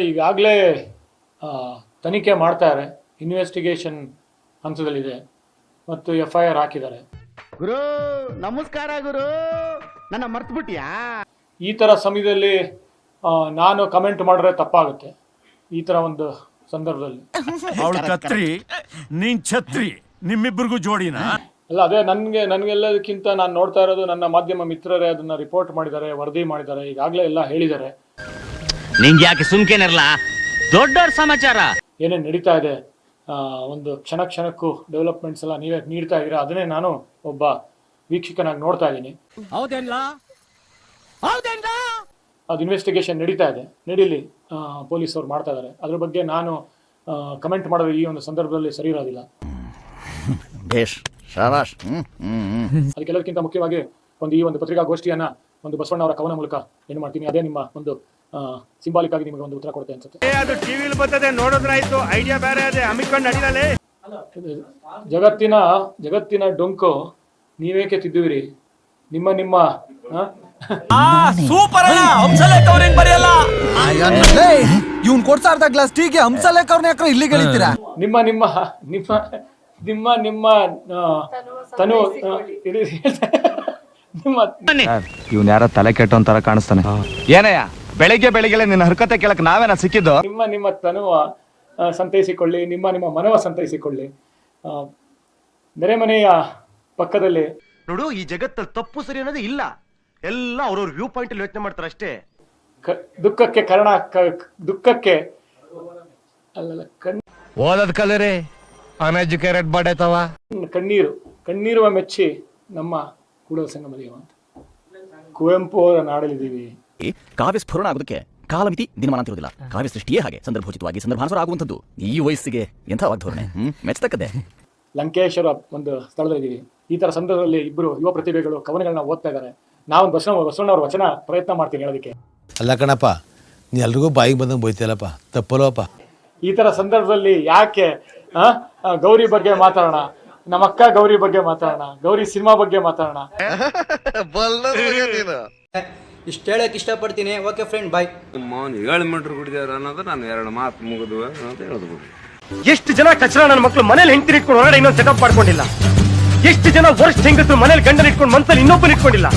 ಈಗಾಗಲೇ ತನಿಖೆ ಮಾಡ್ತಾರೆ, ಇನ್ವೆಸ್ಟಿಗೇಷನ್ ಹಂತದಲ್ಲಿದೆ ಮತ್ತು FIR ಹಾಕಿದ್ದಾರೆ. ಗುರು ನಮಸ್ಕಾರ ಗುರು, ನನ್ನ ಮರ್ತ್ಬಿಟ್ಯಾ? ಈ ಥರ ಸಮಯದಲ್ಲಿ ನಾನು ಕಮೆಂಟ್ ಮಾಡಿದ್ರೆ ತಪ್ಪಾಗುತ್ತೆ. ಈ ಥರ ಒಂದು ಸಂದರ್ಭದಲ್ಲಿ ಅವಳು ಕತ್ರಿ ನೀನ್ ಛತ್ರಿ, ನಿಮ್ಮಿಬ್ಬರಿಗೂ ಜೋಡಿನ ಅಲ್ಲ. ಅದೇ ನನಗೆಲ್ಲದಕ್ಕಿಂತ ನಾನು ನೋಡ್ತಾ ಇರೋದು ನನ್ನ ಮಾಧ್ಯಮ ಮಿತ್ರರೇ ಅದನ್ನ ರಿಪೋರ್ಟ್ ಮಾಡಿದ್ದಾರೆ, ವರದಿ ಮಾಡಿದ್ದಾರೆ, ಈಗಾಗಲೇ ಎಲ್ಲ ಹೇಳಿದ್ದಾರೆ. ನಿಂಗೆ ಯಾಕೆ ಸುಮ್ಕೆನಿರಲ್ಲ, ದೊಡ್ಡವ್ರ ಸಮಾಚಾರ ಏನೇನು ನಡೀತಾ ಇದೆ, ಒಂದು ಕ್ಷಣಕ್ಕೂ ಡೆವಲಪ್ಮೆಂಟ್ಸ್ ಎಲ್ಲ ನೀವೇ ನೀಡ್ತಾ ಇದ್ದೀರಾ, ಅದನ್ನೇ ನಾನು ಒಬ್ಬ ವೀಕ್ಷಕನಾಗಿ ನೋಡ್ತಾ ಇದ್ದೀನಿ. ಅದು ಇನ್ವೆಸ್ಟಿಗೇಷನ್ ನಡೀತಾ ಇದೆ, ನಡೀಲಿ, ಪೊಲೀಸ್ ಅವ್ರು ಮಾಡ್ತಾ ಇದ್ದಾರೆ. ಅದ್ರ ಬಗ್ಗೆ ನಾನು ಕಮೆಂಟ್ ಮಾಡೋದು ಈ ಒಂದು ಸಂದರ್ಭದಲ್ಲಿ ಸರಿ ಇರೋದಿಲ್ಲ. ಅದಕ್ಕೆಲ್ಲದಕ್ಕಿಂತ ಮುಖ್ಯವಾಗಿ ಈ ಒಂದು ಪತ್ರಿಕಾಗೋಷ್ಠಿಯನ್ನ ಒಂದು ಬಸವಣ್ಣ ಅವರ ಕವನ ಮೂಲಕ ಏನು ಮಾಡ್ತೀನಿ, ಅದೇ ನಿಮ್ಮ ಒಂದು ಸಿಂಬಾಲಿಕ್ ಆಗಿ ನಿಮಗೆ ಒಂದು ಉತ್ತರ ಕೊಡುತ್ತೆ ಅನ್ಸುತ್ತೆ. ಅದು ಟಿವಿಲಿ ಬರ್ತದೆ, ನೋಡೋದ್ರಾಯ್ತು, ಐಡಿಯಾ ಬೇರೆ ಅದೇ ಹಮ್ಮಿಕೊಂಡು ನಡೀಲೇ. ಜಗತ್ತಿನ ಡೊಂಕು ನೀವೇಕೆ ತಿದ್ದುವಿರಿ, ನಿಮ್ಮ ಸೂಪರ್ ಹಂಸಲೇಖ ಅವ್ರೇನ್ ಬರೆಯಲ್ಲ. ಇವ್ನ್ ಕೊಡ್ಸ ಅರ್ಧ ಗ್ಲಾಸ್ ಟೀಗೆ ಹಂಸಲೇಖ ಅವ್ರನ್ನ ಯಾಕ್ರ ಇಲ್ಲಿ ಗೆಳಿತೀರಾ? ನಿಮ್ಮ ತನು ಇವ್ನ ಯಾರ ತಲೆ ಕೆಟ್ಟೋಂತರ ಕಾಣಿಸ್ತಾನೆ. ಏನಯ್ಯ ಬೆಳಿಗ್ಗೆ ನಿನ್ನ ಹರ್ಕತೆ ಕೇಳಕ್ ನಾವೇನ ಸಿಕ್ಕಿದ್ದು? ನಿಮ್ಮ ತನುವ ಸಂತೈಸಿಕೊಳ್ಳಿ, ನಿಮ್ಮ ಮನವ ಸಂತೈಸಿಕೊಳ್ಳಿ. ನೆರೆಮನೆಯ ಪಕ್ಕದಲ್ಲಿ ನೋಡು, ಈ ಜಗತ್ತಲ್ಲಿ ತಪ್ಪು ಸರಿ ಅನ್ನೋದು ಇಲ್ಲ, ಎಲ್ಲ ಅವ್ರವ್ರ ವ್ಯೂ ಪಾಯಿಂಟ್ ಅಲ್ಲಿ ಯೋಚನೆ ಮಾಡ್ತಾರೆ ಅಷ್ಟೇ. ದುಃಖಕ್ಕೆ ಅಲ್ಲಲ್ಲ, ಓದದ್ ಕಲರಿ ಅನ್ಎಜುಕೇಟೆಡ್ ಬಾಡೈತವ. ಕಣ್ಣೀರುವ ಮೆಚ್ಚಿ ನಮ್ಮ ಕೂಡಲ ಸಂಗಮದೇವ ಅಂತ ಕುವೆಂಪು ಅವರ ನಾಡಲಿದ್ದೀವಿ. ಕಾವ್ಯ ಸ್ಫುರಣ ಆಗೋದಕ್ಕೆ ಕಾಲಮಿತಿ ದಿನಮಾನ ಅಂತಿರೋದಿಲ್ಲ. ಕಾವ್ಯ ಸೃಷ್ಟಿಯೇ ಹಾಗೆ, ಸಂದರ್ಭೋಚಿತವಾಗಿ ಸಂದರ್ಭಾನುಸಾರ ಆಗುವಂಥದ್ದು. ಈ ವಯಸ್ಸಿಗೆ ಎಂಥ ವಾಗ್ಧೋರಣೆ, ಮೆಚ್ಚತಕ್ಕದ್ದೇ. ಲಂಕೇಶ್ವರ ಒಂದು ಸ್ಥಳದಲ್ಲಿದ್ದೀವಿ. ಈ ತರ ಸಂದರ್ಭದಲ್ಲಿ ಇಬ್ಬರು ಯುವ ಪ್ರತಿಭೆಗಳು ಕವನಗಳನ್ನ ಓದ್ತಾ ಇದ್ದಾರೆ. ನಾವು ಬಸವಣ್ಣ ಅವ್ರ ವಚನ ಪ್ರಯತ್ನ ಮಾಡ್ತೀನಿ ಹೇಳೋದಕ್ಕೆ. ಅಲ್ಲ ಕಣಪ್ಪ, ನೀ ಎಲ್ರಿಗೂ ಬಾಯಿಗೆ ಬಂದಂಗೆ ಬೈತಿಯಲ್ಲಪ್ಪ, ತಪ್ಪಲ್ವಪ್ಪ. ಈ ತರ ಸಂದರ್ಭದಲ್ಲಿ ಯಾಕೆ ಗೌರಿ ಬಗ್ಗೆ ಮಾತಾಡೋಣ, ನಮ್ಮ ಅಕ್ಕ ಗೌರಿ ಬಗ್ಗೆ ಮಾತಾಡೋಣ, ಗೌರಿ ಸಿನಿಮಾ ಬಗ್ಗೆ ಮಾತಾಡೋಣ. ಇಷ್ಟ ಹೇಳಕ್ ಇಷ್ಟಪಡ್ತೀನಿ. ಓಕೆ ಫ್ರೆಂಡ್, ಬಾಯ್. 7 ಮೀಟರ್ ಕುಡಿದಾರ ಅನ್ನೋದು ನಾನು 2 ಮಾತು ಮುಗಿದು ಅಂತ ಹೇಳ್ಬೋದು. ಎಷ್ಟು ಜನ ಕಚರ ನನ್ನ ಮಕ್ಕಳು ಮನೇಲಿ ಹೆಂಡತಿ ಇಟ್ಕೊಂಡು ಹೊರಗಡೆ ಇನ್ನೊಂದು ಸೆಟಪ್ ಮಾಡ್ಕೊಂಡಿಲ್ಲ. ಎಷ್ಟು ಜನ ವರ್ಷ ಹೆಂಗಸರು ಮನೇಲಿ ಗಂಡನ ಇಟ್ಕೊಂಡು ಮನ್ಸಲ್ಲಿ ಇನ್ನೊಬ್ಬನ ಇಟ್ಕೊಂಡಿಲ್ಲ.